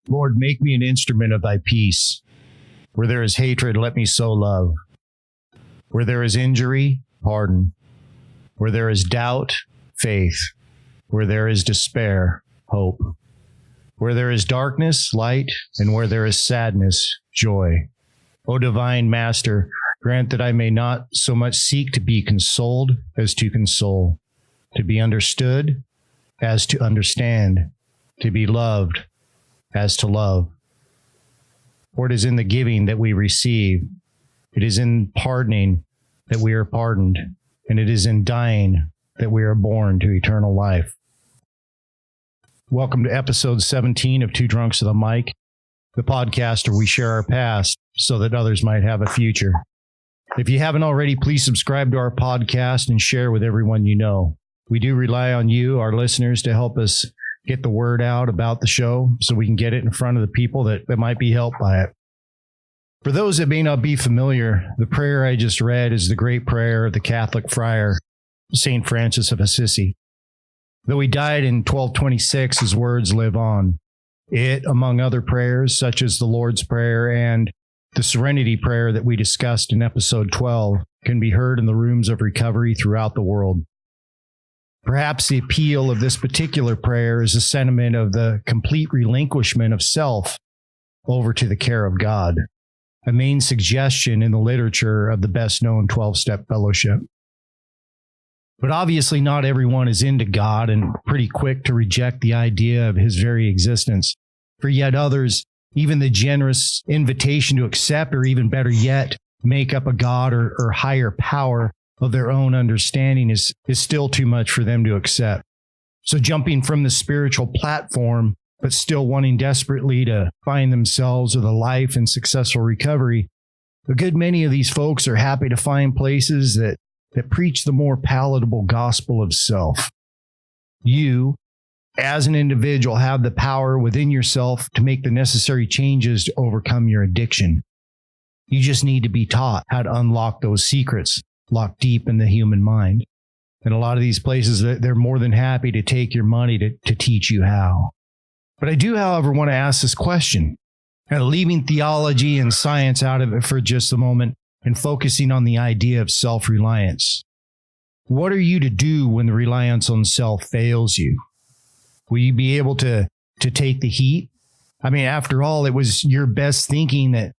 Lord, make me an instrument of thy peace. Where there is hatred, let me sow love. Where there is injury, pardon. Where there is doubt, faith. Where there is despair, hope. Where there is darkness, light. And where there is sadness, joy. O divine Master, grant that I may not so much seek to be consoled as to console, to be understood as to understand, to be loved as to love. For it is in the giving that we receive. It is in pardoning that we are pardoned. And it is in dying that we are born to eternal life. Welcome to episode 17 of Two Drunks with a Mic, the podcast where we share our past so that others might have a future. If you haven't already, please subscribe to our podcast and share with everyone you know. We do rely on you, our listeners, to help us get the word out about the show so we can get it in front of the people that might be helped by it. For those that may not be familiar, the prayer I just read is the great prayer of the Catholic friar, St. Francis of Assisi. Though he died in 1226, his words live on. It, among other prayers, such as the Lord's Prayer and the Serenity Prayer that we discussed in episode 12, can be heard in the rooms of recovery throughout the world. Perhaps the appeal of this particular prayer is a sentiment of the complete relinquishment of self over to the care of God, a main suggestion in the literature of the best-known 12-step fellowship. But obviously not everyone is into God and pretty quick to reject the idea of his very existence. For yet others, even the generous invitation to accept, or even better yet, make up a God or higher power of their own understanding is still too much for them to accept. So jumping from the spiritual platform, but still wanting desperately to find themselves with a life and successful recovery, a good many of these folks are happy to find places that preach the more palatable gospel of self. You, as an individual, have the power within yourself to make the necessary changes to overcome your addiction. You just need to be taught how to unlock those secrets locked deep in the human mind. And a lot of these places, they're more than happy to take your money to teach you how. But I do, however, want to ask this question, leaving theology and science out of it for just a moment and focusing on the idea of self-reliance. What are you to do when the reliance on self fails you? Will you be able to take the heat? I mean, after all, it was your best thinking that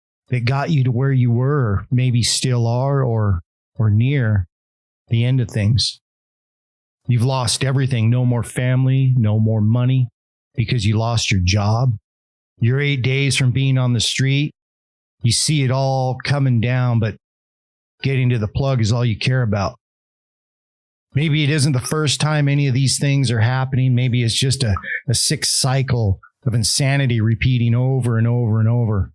got you to where you were, maybe still are, or near the end of things. You've lost everything. No more family, no more money because you lost your job. You're 8 days from being on the street. You see it all coming down, but getting to the plug is all you care about. Maybe it isn't the first time any of these things are happening. Maybe it's just a sick cycle of insanity repeating over and over and over.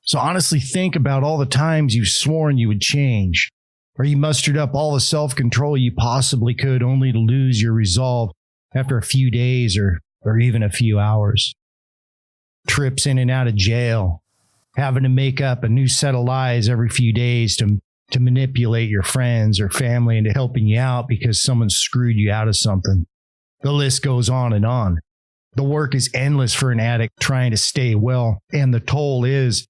So honestly, think about all the times you've sworn you would change, or you mustered up all the self-control you possibly could only to lose your resolve after a few days or even a few hours. Trips in and out of jail, having to make up a new set of lies every few days to manipulate your friends or family into helping you out because someone screwed you out of something. The list goes on and on. The work is endless for an addict trying to stay well, and the toll is,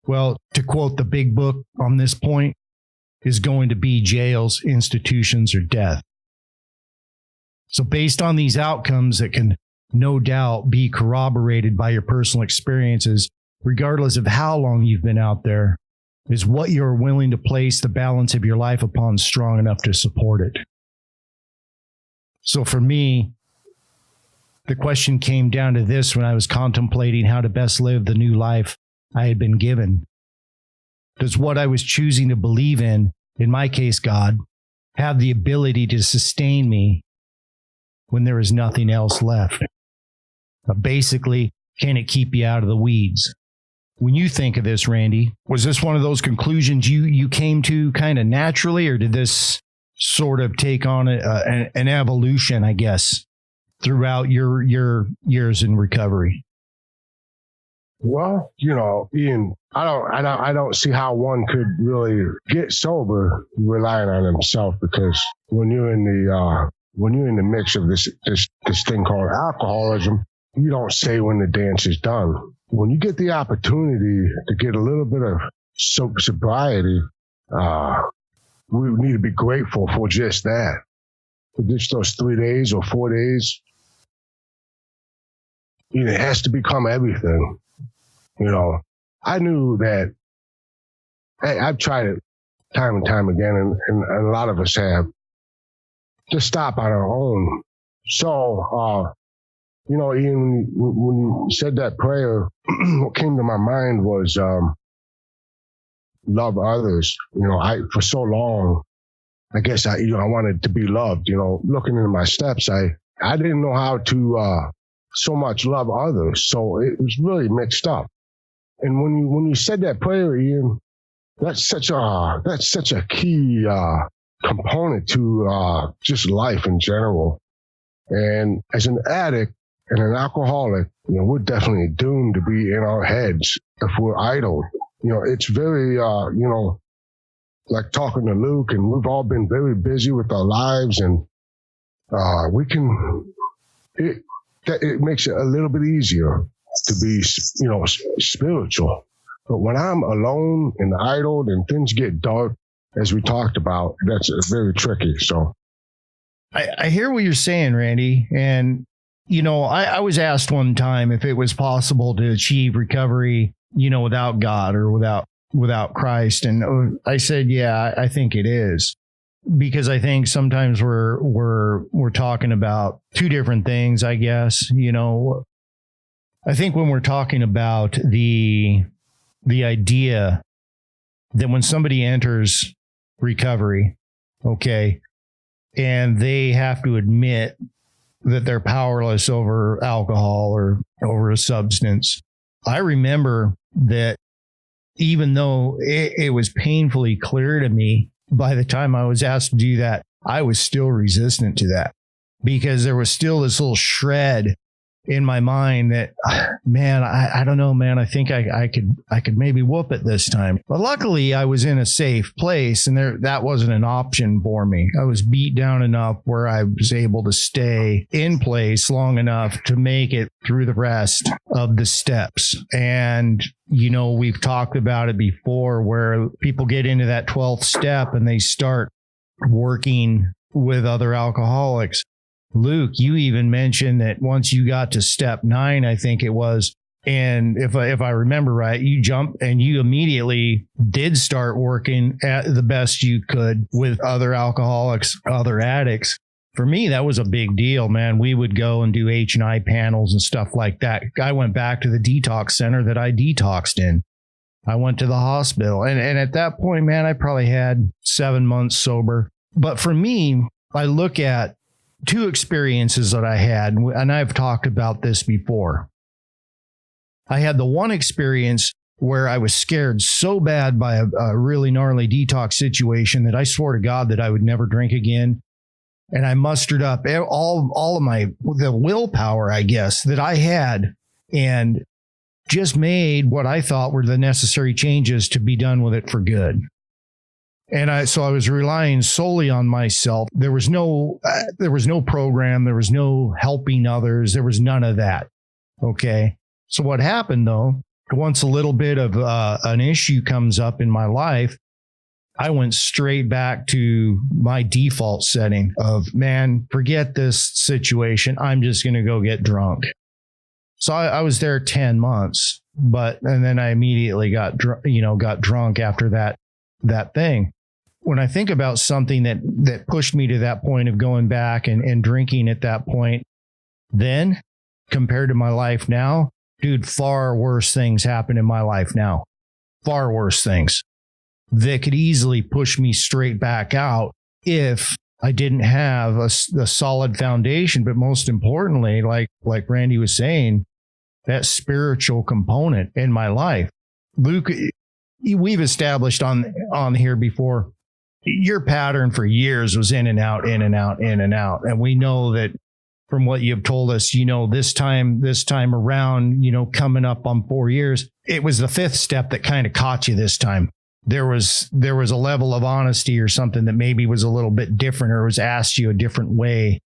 well, to quote the big book on this point, is going to be jails, institutions, or death. So based on these outcomes that can no doubt be corroborated by your personal experiences, regardless of how long you've been out there, is what you're willing to place the balance of your life upon strong enough to support it. So for me, the question came down to this when I was contemplating how to best live the new life I had been given. Does what I was choosing to believe in my case, God, have the ability to sustain me when there is nothing else left? Basically, can it keep you out of the weeds? When you think of this, Randy, was this one of those conclusions you came to kind of naturally, or did this sort of take on an evolution, I guess, throughout your years in recovery? Well, Ian, I don't see how one could really get sober relying on himself, because when you're in the mix of this thing called alcoholism, you don't say when the dance is done. When you get the opportunity to get a little bit of sobriety, we need to be grateful for just that. For just those 3 days or 4 days, it has to become everything. I knew that. I've tried it time and time again, and a lot of us have, to stop on our own. So, Ian, when you said that prayer, what came to my mind was love others. For so long, I guess I wanted to be loved. Looking into my steps, I didn't know how to so much love others. So it was really mixed up. And when you said that prayer, Ian, that's such a key component to just life in general. And as an addict and an alcoholic, we're definitely doomed to be in our heads if we're idle. It's very, like talking to Luke, and we've all been very busy with our lives, and it makes it a little bit easier to be, spiritual. But when I'm alone and idle and things get dark, as we talked about, that's very tricky. So I hear what you're saying, Randy. And, I was asked one time if it was possible to achieve recovery, without God or without Christ. And I said, yeah, I think it is. Because I think sometimes we're talking about two different things, I guess. I think when we're talking about the idea that when somebody enters recovery, okay, and they have to admit that they're powerless over alcohol or over a substance. I remember that even though it was painfully clear to me by the time I was asked to do that, I was still resistant to that, because there was still this little shred in my mind that, man, I don't know, man. I think I could maybe whoop it this time. But luckily, I was in a safe place, and that wasn't an option for me. I was beat down enough where I was able to stay in place long enough to make it through the rest of the steps. And we've talked about it before, where people get into that 12th step and they start working with other alcoholics. Luke, you even mentioned that once you got to step 9, I think it was, and if I remember right, you jumped and you immediately did start working at the best you could with other alcoholics, other addicts. For me, that was a big deal, man. We would go and do H&I panels and stuff like that. I went back to the detox center that I detoxed in. I went to the hospital. And at that point, man, I probably had 7 months sober. But for me, I look at two experiences that I had, and I've talked about this before. I had the one experience where I was scared so bad by a really gnarly detox situation that I swore to God that I would never drink again. And I mustered up all of the willpower, I guess, that I had, and just made what I thought were the necessary changes to be done with it for good. And so I was relying solely on myself. There was no program. There was no helping others. There was none of that. Okay. So what happened though, once a little bit of an issue comes up in my life, I went straight back to my default setting of, man, forget this situation. I'm just going to go get drunk. So I was there 10 months, and then I immediately got drunk after that thing. When I think about something that pushed me to that point of going back and drinking at that point, then compared to my life now, dude, far worse things happen in my life now. Far worse things that could easily push me straight back out if I didn't have a solid foundation. But most importantly, like Randy was saying, that spiritual component in my life. Luke, we've established on here before, your pattern for years was in and out, in and out, in and out. And we know that from what you've told us, this time around, coming up on 4 years, it was the 5th step that kind of caught you this time. There was a level of honesty or something that maybe was a little bit different, or was asked you a different way.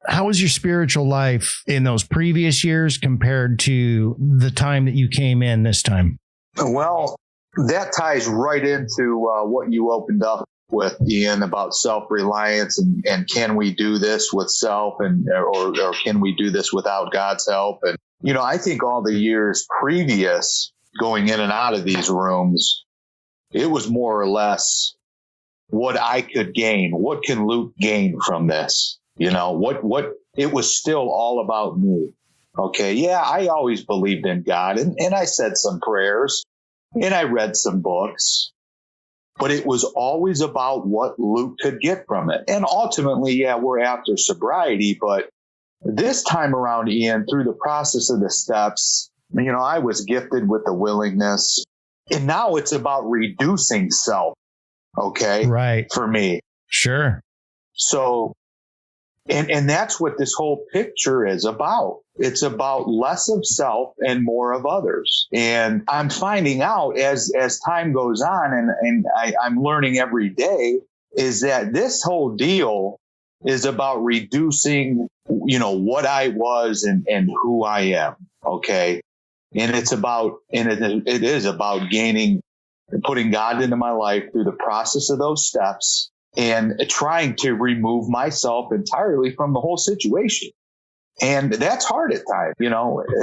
how was your spiritual life in those previous years compared to the time that you came in this time? Well, that ties right into what you opened up with, Ian, about self-reliance and can we do this with self or can we do this without God's help? And, I think all the years previous going in and out of these rooms, it was more or less what I could gain. What can Luke gain from this? What it was still all about me. Okay. Yeah. I always believed in God and I said some prayers and I read some books, but it was always about what Luke could get from it. And ultimately, yeah, we're after sobriety, but this time around, Ian, through the process of the steps, I was gifted with the willingness, and now it's about reducing self. Okay. Right. For me. Sure. So, and that's what this whole picture is about. It's about less of self and more of others. And I'm finding out as time goes on, and I'm learning every day, is that this whole deal is about reducing, what I was and who I am. Okay. And it is about putting God into my life through the process of those steps and trying to remove myself entirely from the whole situation. And that's hard at times,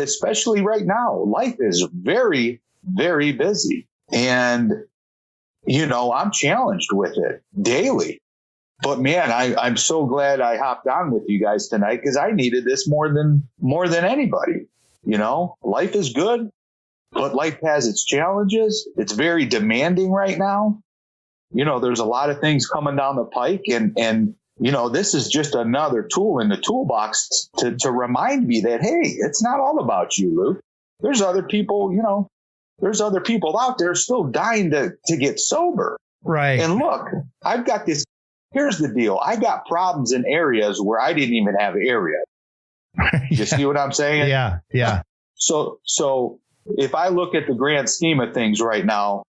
especially right now. Life is very, very busy. And, I'm challenged with it daily. But man, I'm so glad I hopped on with you guys tonight because I needed this more than anybody. Life is good, but life has its challenges. It's very demanding right now. There's a lot of things coming down the pike and this is just another tool in the toolbox to remind me that, hey, it's not all about you, Luke. There's other people, there's other people out there still dying to get sober. Right. And look, I've got this. Here's the deal. I got problems in areas where I didn't even have area. You see what I'm saying? Yeah. Yeah. So if I look at the grand scheme of things right now,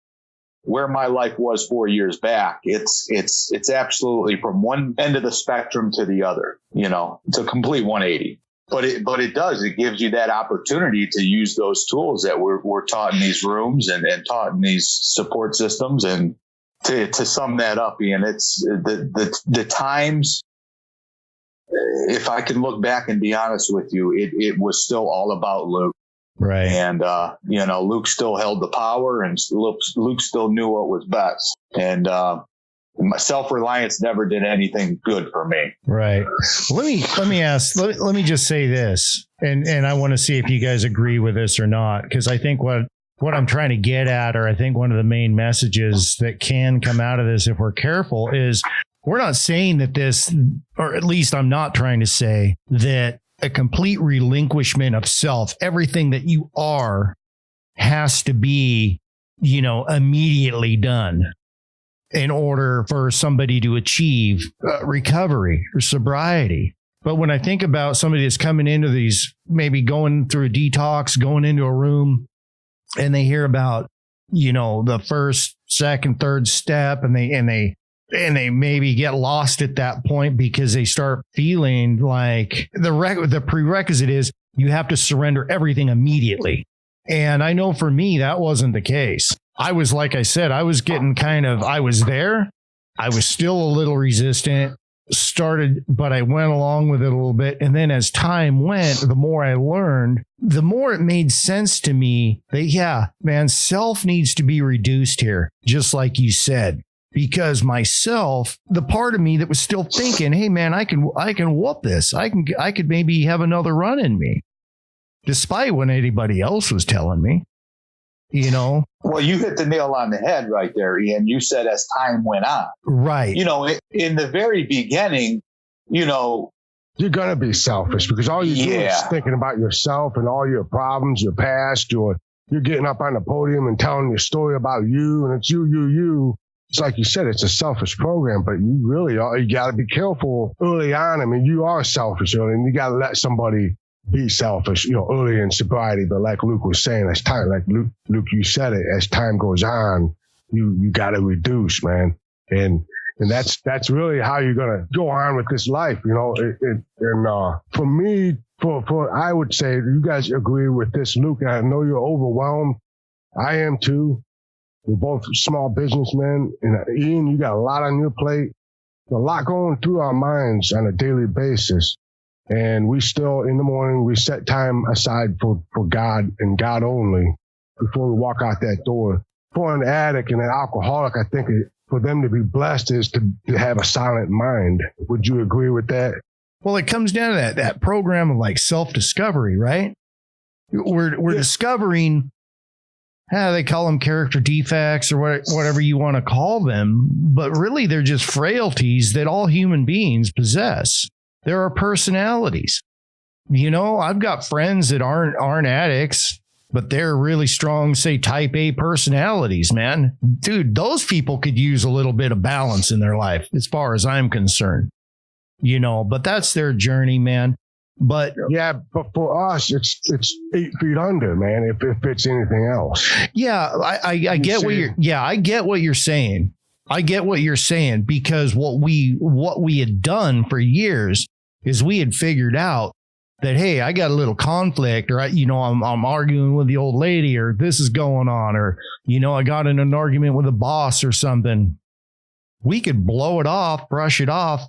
where my life was 4 years back, it's absolutely from one end of the spectrum to the other. It's a complete 180. But it gives you that opportunity to use those tools that we're taught in these rooms and taught in these support systems. And to sum that up, Ian, it's the times. If I can look back and be honest with you, it was still all about Luke. Right. And, Luke still held the power and Luke still knew what was best. And, my self-reliance never did anything good for me. Right. Let me just say this, and I want to see if you guys agree with this or not, because I think what I'm trying to get at, or I think one of the main messages that can come out of this if we're careful, is we're not saying that this, or at least I'm not trying to say that a complete relinquishment of self, everything that you are, has to be, immediately done in order for somebody to achieve recovery or sobriety. But when I think about somebody that's coming into these, maybe going through a detox, going into a room, and they hear about, the first, second, third step, and they maybe get lost at that point because they start feeling like the prerequisite is you have to surrender everything immediately. And I know for me, that wasn't the case. I was, like I said, I was getting I was there. I was still a little resistant, but I went along with it a little bit. And then as time went, the more I learned, the more it made sense to me that, self needs to be reduced here, just like you said. Because myself, the part of me that was still thinking, hey man, I can whoop this. I could maybe have another run in me, despite what anybody else was telling me. Well, you hit the nail on the head right there, Ian. You said as time went on. Right. In the very beginning, you're going to be selfish because all you do is thinking about yourself and all your problems, your past, you're getting up on the podium and telling your story about you, and it's you. It's like you said, it's a selfish program, but you got to be careful early on. I mean, you are selfish early, and you got to let somebody be selfish, early in sobriety. But like Luke was saying, as time, like Luke, you said it, as time goes on, you got to reduce, man. And And that's really how you're going to go on with this life, you know. For me, I would say, you guys agree with this, Luke. I know you're overwhelmed. I am too. We're both small businessmen. And Ian, you got a lot on your plate. A lot going through our minds on a daily basis. And we still, in the morning, we set time aside for God and God only before we walk out that door. For an addict and an alcoholic, I think for them to be blessed is to have a silent mind. Would you agree with that? Well, it comes down to that program of like self-discovery, right? We're discovering, they call them character defects or whatever you want to call them, but really they're just frailties that all human beings possess. There are personalities. You know, I've got friends that aren't addicts, but they're really strong, say, type A personalities, man. Dude, those people could use a little bit of balance in their life, as far as I'm concerned. You know, but that's their journey, man. But yeah, but for us, it's 8 feet under, man. If it's anything else. Yeah, I get I get what you're saying. I get what you're saying, because what we had done for years is we had figured out that, hey, I got a little conflict, or I'm arguing with the old lady, or this is going on, or I got in an argument with a boss or something. We could blow it off, brush it off,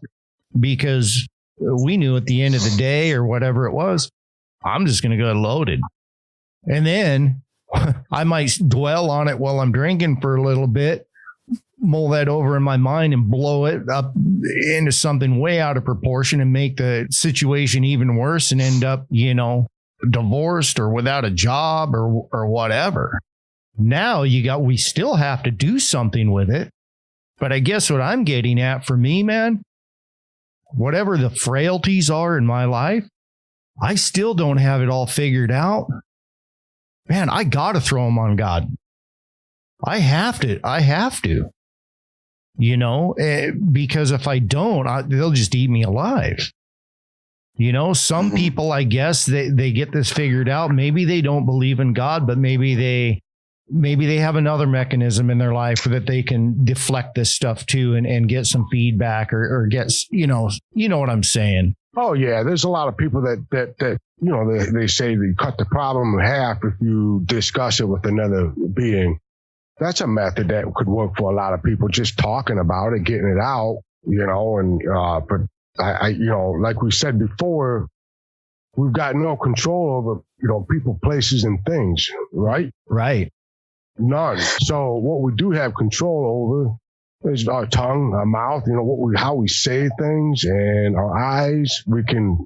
because we knew at the end of the day or whatever it was, I'm just going to go loaded. And then I might dwell on it while I'm drinking for a little bit, mull that over in my mind and blow it up into something way out of proportion and make the situation even worse and end up, divorced or without a job or whatever. Now we still have to do something with it. But I guess what I'm getting at for me, man, whatever the frailties are in my life, I still don't have it all figured out. Man, I got to throw them on God. I have to. Because if I don't, they'll just eat me alive. Some people, I guess, they get this figured out. Maybe they don't believe in God, but maybe they have another mechanism in their life that they can deflect this stuff to and get some feedback or get, you know what I'm saying? Oh, yeah. There's a lot of people that they say they cut the problem in half if you discuss it with another being. That's a method that could work for a lot of people, just talking about it, getting it out, but I like we said before, we've got no control over, people, places, and things, right? Right. None. So what we do have control over is our tongue, our mouth, how we say things, and our eyes. We can,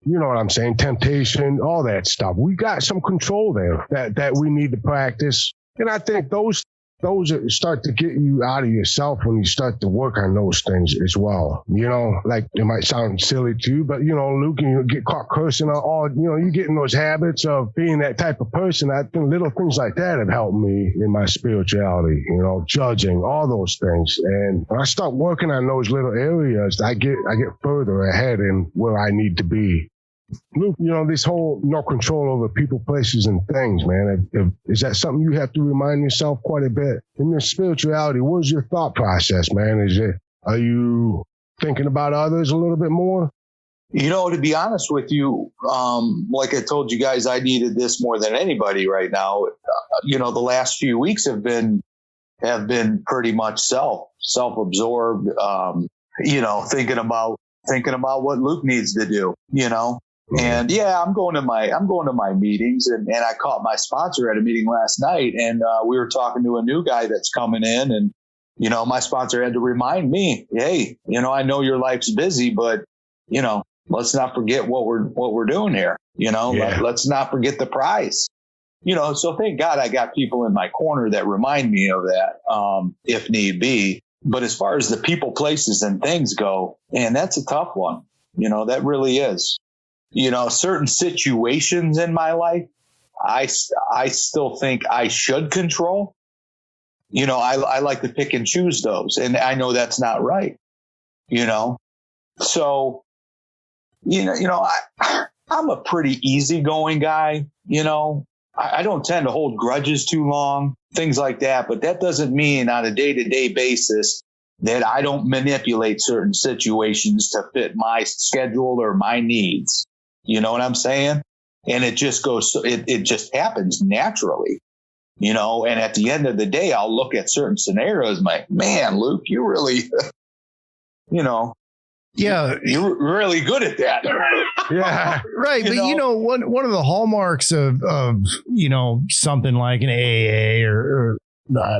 you know what I'm saying, temptation, all that stuff. We got some control there that we need to practice. And I think those start to get you out of yourself when you start to work on those things as well. Like it might sound silly to you, but Luke, you get caught cursing or you get in those habits of being that type of person. I think little things like that have helped me in my spirituality, judging, all those things. And when I start working on those little areas, I get further ahead in where I need to be. Luke, this whole no control over people, places, and things, man. Is that something you have to remind yourself quite a bit? In your spirituality, what is your thought process, man? Are you thinking about others a little bit more? To be honest with you, like I told you guys, I needed this more than anybody right now. The last few weeks have been pretty much self-absorbed, thinking about what Luke needs to do, And yeah, I'm going to my meetings, and I caught my sponsor at a meeting last night, and we were talking to a new guy that's coming in, and my sponsor had to remind me, hey, I know your life's busy, but let's not forget what we're doing here. Let's not forget the prize. So thank God I got people in my corner that remind me of that, if need be. But as far as the people, places, and things go, man, that's a tough one. That really is. Certain situations in my life, I still think I should control. I like to pick and choose those, and I know that's not right. So, I'm a pretty easygoing guy. I don't tend to hold grudges too long, things like that. But that doesn't mean on a day-to-day basis that I don't manipulate certain situations to fit my schedule or my needs. You know what I'm saying? And it just goes, it just happens naturally, you know, and at the end of the day, I'll look at certain scenarios and like, man, Luke, you really, you know, yeah, you're really good at that. Yeah. Right. But you know, one of the hallmarks of, you know, something like an AA or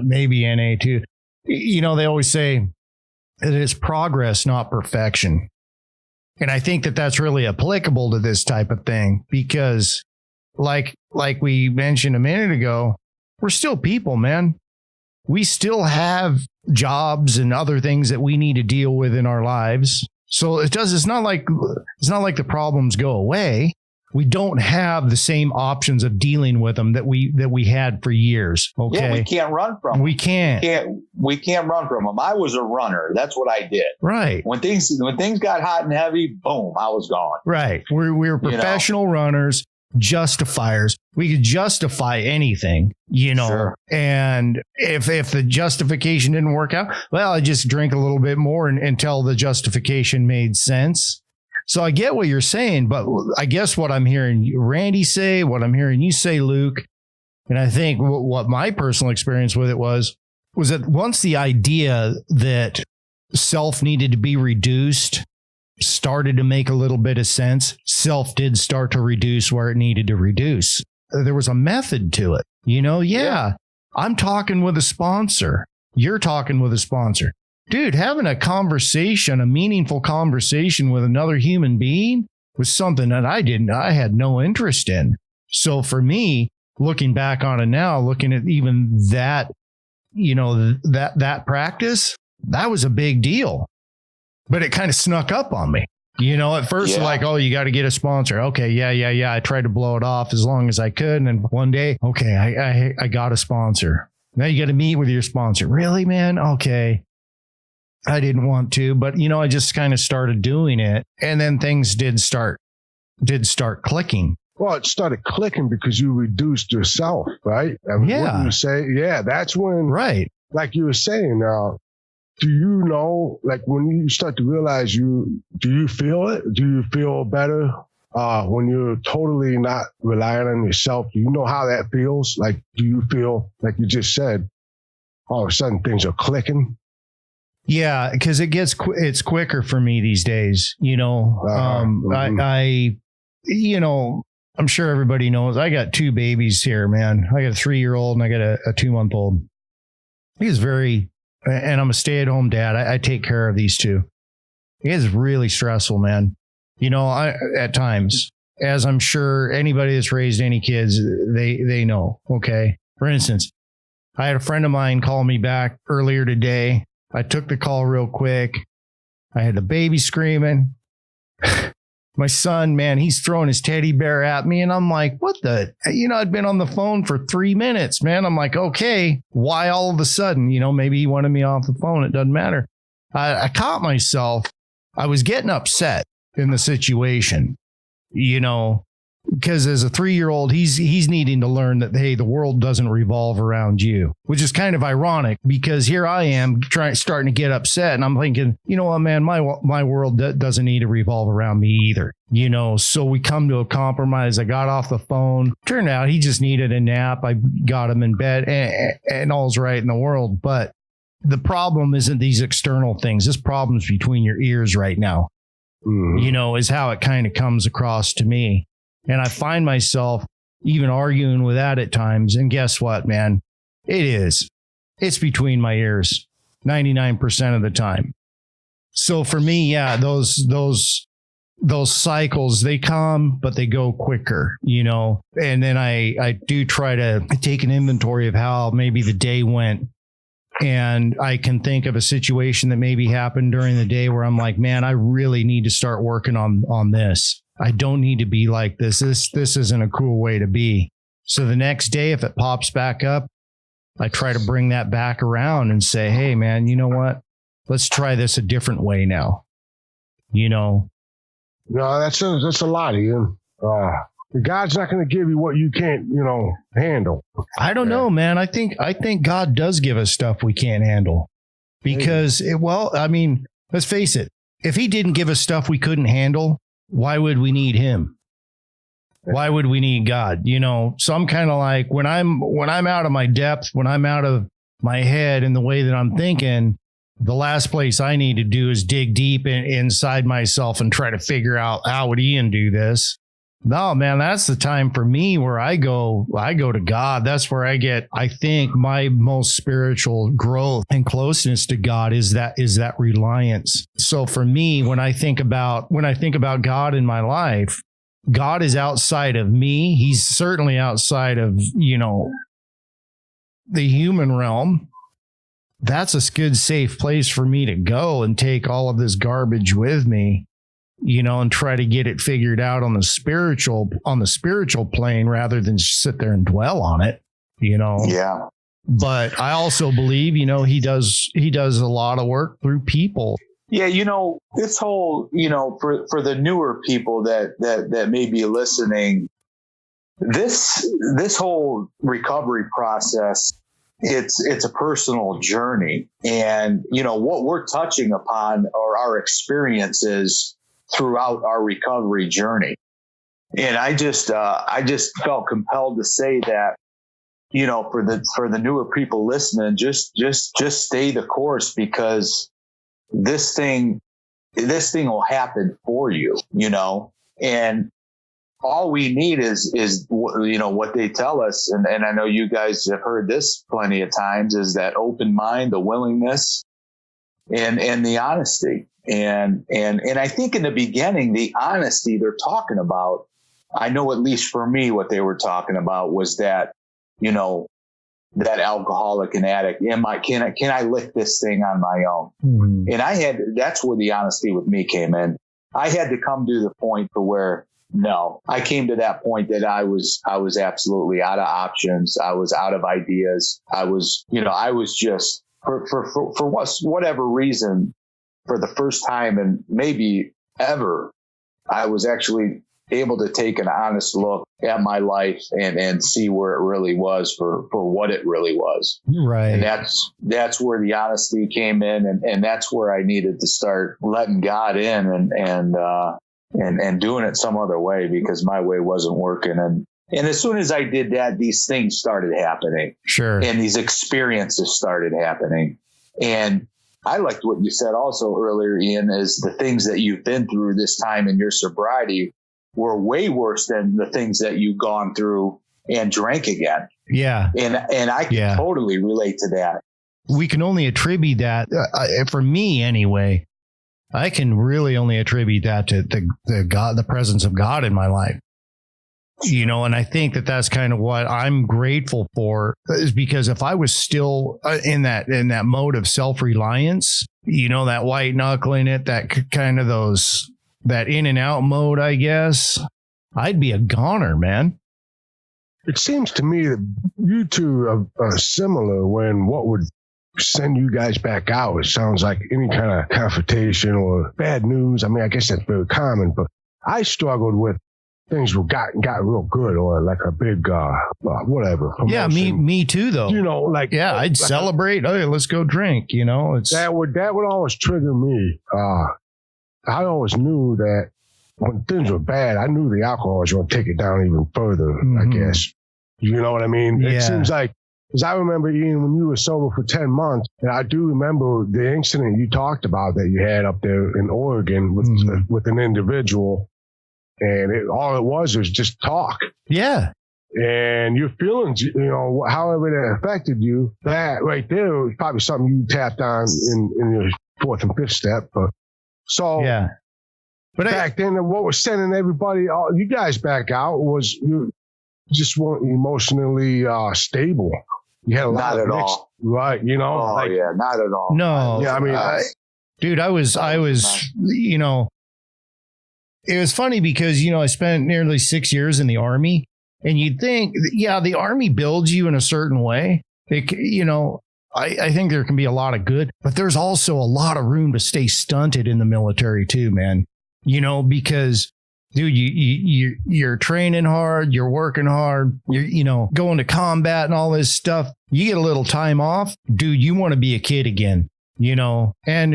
maybe NA too, you know, they always say that it's progress, not perfection. And I think that that's really applicable to this type of thing because like we mentioned a minute ago, we're still people, man. We still have jobs and other things that we need to deal with in our lives. So it's not like the problems go away. We don't have the same options of dealing with them that we had for years. Okay. Yeah, we can't run from them. We can't run from them. I was a runner. That's what I did. Right. When things got hot and heavy, boom, I was gone. Right. We were professional runners, justifiers. We could justify anything, you know. Sure. And if the justification didn't work out, well, I just drink a little bit more until the justification made sense. So I get what you're saying, but I guess what I'm hearing Randy say, what I'm hearing you say, Luke, and I think what my personal experience with it was that once the idea that self needed to be reduced started to make a little bit of sense, self did start to reduce where it needed to reduce. There was a method to it. You know, yeah. I'm talking with a sponsor. You're talking with a sponsor. Dude, having a conversation, a meaningful conversation with another human being was something that I had no interest in. So for me, looking back on it now, looking at even that, you know, that practice, that was a big deal. But it kind of snuck up on me. You know, at first, like, oh, you got to get a sponsor. Okay, yeah. I tried to blow it off as long as I could. And then one day, okay, I got a sponsor. Now you got to meet with your sponsor. Really, man? Okay. I didn't want to, but, you know, I just kind of started doing it. And then things did start clicking. Well, it started clicking because you reduced yourself, right? I mean, yeah. What you say, that's when, right. Like you were saying, do you know, like when you start to realize do you feel it? Do you feel better when you're totally not relying on yourself? Do you know how that feels? Like, do you feel, like you just said, all of a sudden things are clicking? Yeah, because it's quicker for me these days. You know, I you know, I'm sure everybody knows I got two babies here, man. I got a 3-year-old and I got a 2-month-old. And I'm a stay-at-home dad. I take care of these two. It is really stressful, man. You know, at times, as I'm sure anybody that's raised any kids, they know. Okay. For instance, I had a friend of mine call me back earlier today. I took the call real quick. I had the baby screaming. My son, man, he's throwing his teddy bear at me. And I'm like, what the? You know, I'd been on the phone for 3 minutes, man. I'm like, okay, why all of a sudden? You know, maybe he wanted me off the phone. It doesn't matter. I caught myself. I was getting upset in the situation, you know, because as a 3-year-old, he's needing to learn that, hey, the world doesn't revolve around you, which is kind of ironic because here I am starting to get upset. And I'm thinking, you know what, man, my world doesn't need to revolve around me either. You know, so we come to a compromise. I got off the phone. Turned out he just needed a nap. I got him in bed and all's right in the world. But the problem isn't these external things. This problem's between your ears right now, you know, is how it kind of comes across to me. And I find myself even arguing with that at times. And guess what, man? It's between my ears 99% of the time. So for me, yeah, those cycles, they come, but they go quicker, you know. And then I do try to take an inventory of how maybe the day went. And I can think of a situation that maybe happened during the day where I'm like, man, I really need to start working on this. I don't need to be like this. This isn't a cool way to be. So the next day, if it pops back up, I try to bring that back around and say, hey, man, you know what? Let's try this a different way now. You know? No, that's a lot, Ian. God's not going to give you what you can't, you know, handle. I don't know, man. I think God does give us stuff we can't handle. Because, let's face it. If he didn't give us stuff we couldn't handle, why would we need him? Why would we need God? So I'm kind of like, when I'm out of my depth, when I'm out of my head and the way that I'm thinking, the last place I need to do is dig deep inside myself and try to figure out, how would Ian do this? No, man, that's the time for me where I go to God. That's where I think my most spiritual growth and closeness to God is that reliance. So for me, when I think about God in my life, God is outside of me. He's certainly outside of, the human realm. That's a good, safe place for me to go and take all of this garbage with me, and try to get it figured out on the spiritual plane rather than just sit there and dwell on it, Yeah. But I also believe, he does a lot of work through people. Yeah, this whole, for the newer people that may be listening, this whole recovery process, it's a personal journey. And, what we're touching upon are our experiences throughout our recovery journey. And I just felt compelled to say that, for the newer people listening, just stay the course, because this thing will happen for you, and all we need is what they tell us. And I know you guys have heard this plenty of times, is that open mind, the willingness, and the honesty. And I think in the beginning, the honesty they're talking about, I know at least for me, what they were talking about was that, that alcoholic and addict, can I lick this thing on my own? Mm-hmm. And that's where the honesty with me came in. I had to come to the point to where, no, I came to that point that I was absolutely out of options. I was out of ideas. I was just for whatever reason, for the first time and maybe ever, I was actually able to take an honest look at my life and see where it really was for what it really was. Right. And that's where the honesty came in. And that's where I needed to start letting God in and doing it some other way, because my way wasn't working. And as soon as I did that, these things started happening. Sure. And these experiences started happening. And I liked what you said also earlier, Ian, is the things that you've been through this time in your sobriety were way worse than the things that you've gone through and drank again. Yeah. And I can totally relate to that. We can only attribute that, for me anyway, I can really only attribute that to the presence of God in my life. And I think that's kind of what I'm grateful for, is because if I was still in that mode of self-reliance, that white knuckling it, that kind of that in and out mode, I guess, I'd be a goner, man. It seems to me that you two are similar when what would send you guys back out, it sounds like any kind of confrontation or bad news. I mean, I guess that's very common, but I struggled with things got real good, or like a big whatever promotion. Yeah, me too though. I'd celebrate. Oh, let's go drink. It's that would always trigger me. I always knew that when things were bad, I knew the alcohol was going to take it down even further. Mm-hmm. I guess, you know what I mean. Yeah. It seems like, because I remember, Ian, when you were sober for 10 months, and I do remember the incident you talked about that you had up there in Oregon with an individual. And all it was just talk. Yeah. And your feelings, however that affected you, that right there was probably something you tapped on in your fourth and fifth step. So back then, what was sending everybody, you guys back out, was you just weren't emotionally stable. You had a lot of mixed, right? Not at all. No. Yeah, I mean, I was, it was funny because, I spent nearly 6 years in the Army, and you'd think, the Army builds you in a certain way. I think there can be a lot of good, but there's also a lot of room to stay stunted in the military too, man. Because, dude, you're training hard, you're working hard, you're, going to combat and all this stuff. You get a little time off, dude, you want to be a kid again. you know, and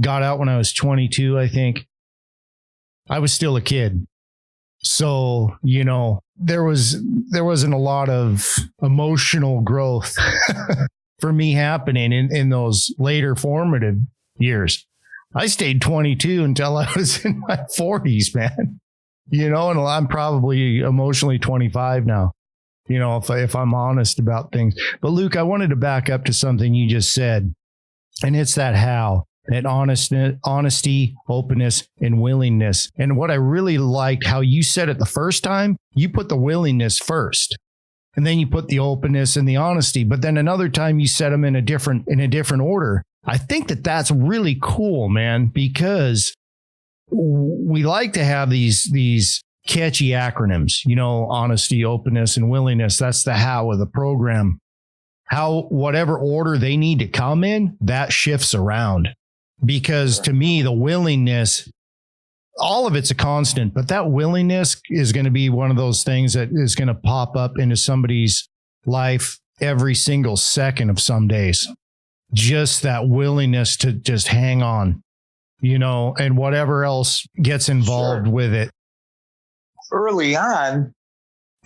got out when I was 22, I think. I was still a kid. So, you know, there wasn't a lot of emotional growth for me happening in those later formative years. I stayed 22 until I was in my 40s, man. You know, and I'm probably emotionally 25 now, you know, if I'm honest about things. But Luke, I wanted to back up to something you just said, and it's that how. That honesty, openness, and willingness. And what I really liked how you said it the first time, you put the willingness first, and then you put the openness and the honesty. But then another time you set them in a different order. I think that that's really cool, man, because we like to have these catchy acronyms, you know, honesty, openness, and willingness. That's the how of the program. How whatever order they need to come in, that shifts around. Because to me, the willingness, all of it's a constant, but that willingness is going to be one of those things that is going to pop up into somebody's life every single second of some days. Just that willingness to just hang on, you know, and whatever else gets involved with it. Early on,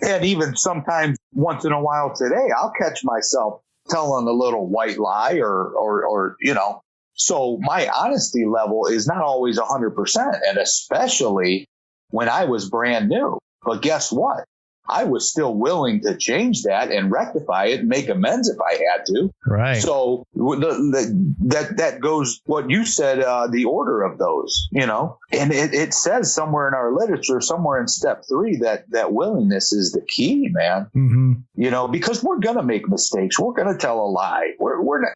and even sometimes once in a while today, I'll catch myself telling a little white lie or you know. So my honesty level is not always 100%, and especially when I was brand new. But guess what? I was still willing to change that and rectify it and make amends if I had to. Right. So that goes what you said, the order of those, you know, and it says somewhere in our literature, somewhere in step 3, that willingness is the key, man. Mm-hmm. You know, because we're going to make mistakes. We're going to tell a lie. We're not.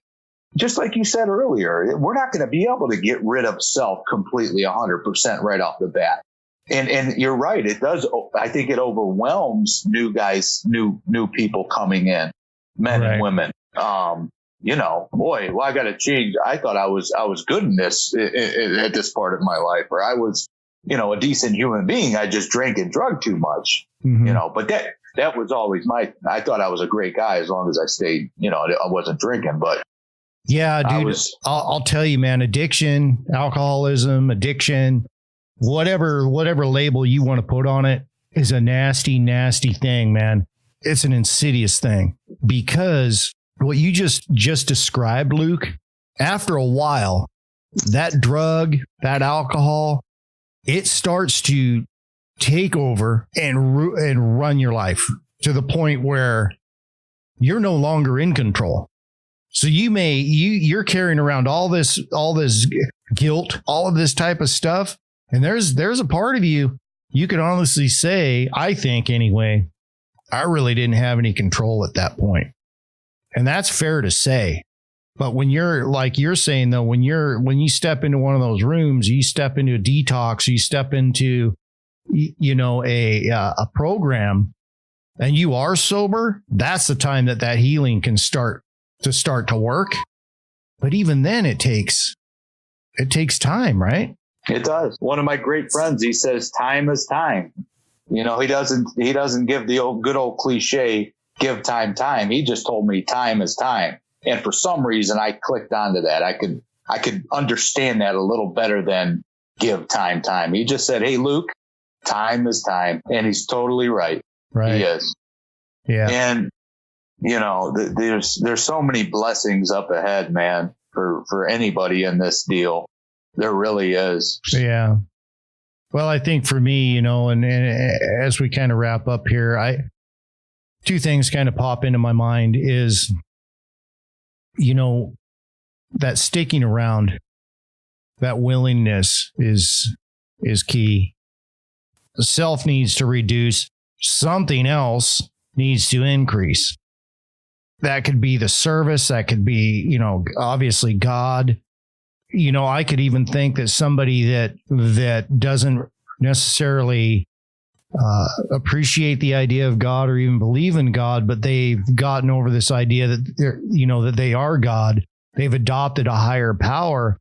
Just like you said earlier, we're not going to be able to get rid of self completely 100% right off the bat. And you're right. It does. I think it overwhelms new guys, new people coming in, men and women. You know, boy, well, I got to change. I thought I was good in this at this part of my life, or I was, you know, a decent human being. I just drank and drug too much, you know, but that was always I thought I was a great guy as long as I stayed, you know, I wasn't drinking, but. Yeah, dude, I'll tell you, man, addiction, alcoholism, addiction, whatever label you want to put on it is a nasty, nasty thing, man. It's an insidious thing because what you just described, Luke, after a while, that drug, that alcohol, it starts to take over and run your life to the point where you're no longer in control. So you're carrying around all this guilt, all of this type of stuff. And there's a part of you can honestly say, I think anyway, I really didn't have any control at that point. And that's fair to say. But when you're like you're saying, though, when you step into one of those rooms, you step into a detox, you step into, you know, a program and you are sober, that's the time that healing can start to work. But even then it takes time, right? It does. One of my great friends, he says, time is time. You know, he doesn't give the good old cliche, give time. He just told me time is time. And for some reason I clicked onto that. I could understand that a little better than give time. He just said, hey, Luke, time is time. And he's totally right. Right. He is. Yeah. And you know, there's so many blessings up ahead, man, for anybody in this deal. There really is. Yeah. Well, I think for me, you know, and as we kind of wrap up here, two things kind of pop into my mind is, you know, that sticking around, that willingness is key. The self needs to reduce. Something else needs to increase. That could be the service. That could be, you know, obviously God. You know, I could even think that somebody that doesn't necessarily appreciate the idea of God or even believe in God, but they've gotten over this idea that they're, you know, that they are God. They've adopted a higher power.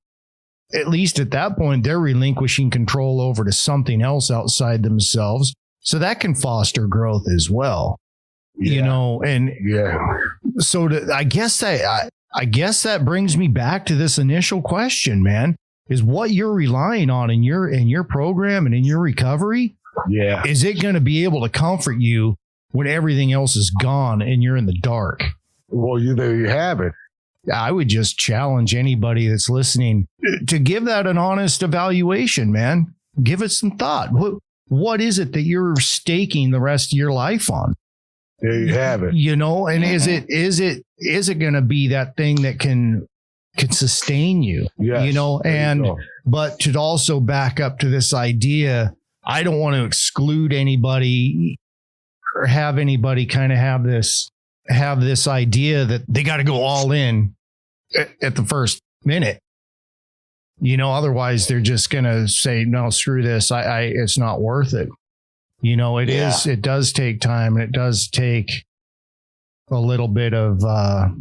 At least at that point, they're relinquishing control over to something else outside themselves. So that can foster growth as well. You know, and so I guess I guess that brings me back to this initial question, man, is what you're relying on in your program and in your recovery. Yeah. Is it going to be able to comfort you when everything else is gone and you're in the dark? Well, there you have it. I would just challenge anybody that's listening to give that an honest evaluation, man. Give it some thought. What is it that you're staking the rest of your life on? There you have it. You know, and is it going to be that thing that can sustain you? Yes, you know, and but to also back up to this idea, I don't want to exclude anybody or have anybody kind of have this idea that they got to go all in at the first minute. You know, otherwise they're just going to say, no, screw this. It's not worth it. You know, it does take time, and it does take a little bit of, that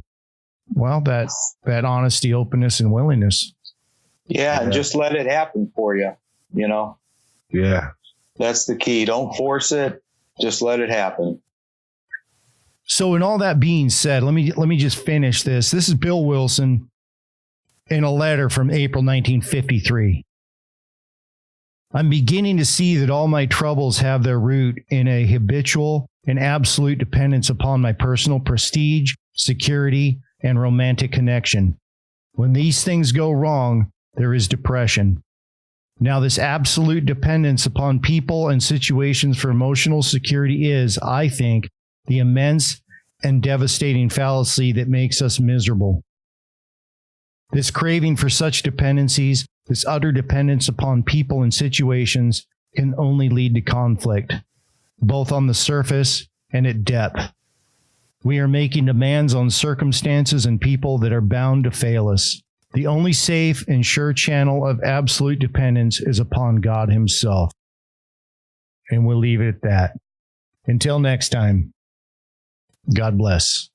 honesty, openness, and willingness. Yeah. And just let it happen for you, you know? Yeah. That's the key. Don't force it. Just let it happen. So in all that being said, let me just finish this. This is Bill Wilson in a letter from April 1953. I'm beginning to see that all my troubles have their root in a habitual and absolute dependence upon my personal prestige, security, and romantic connection. When these things go wrong, there is depression. Now, this absolute dependence upon people and situations for emotional security is, I think, the immense and devastating fallacy that makes us miserable. This craving for such dependencies, this utter dependence upon people and situations, can only lead to conflict, both on the surface and at depth. We are making demands on circumstances and people that are bound to fail us. The only safe and sure channel of absolute dependence is upon God Himself. And we'll leave it at that. Until next time, God bless.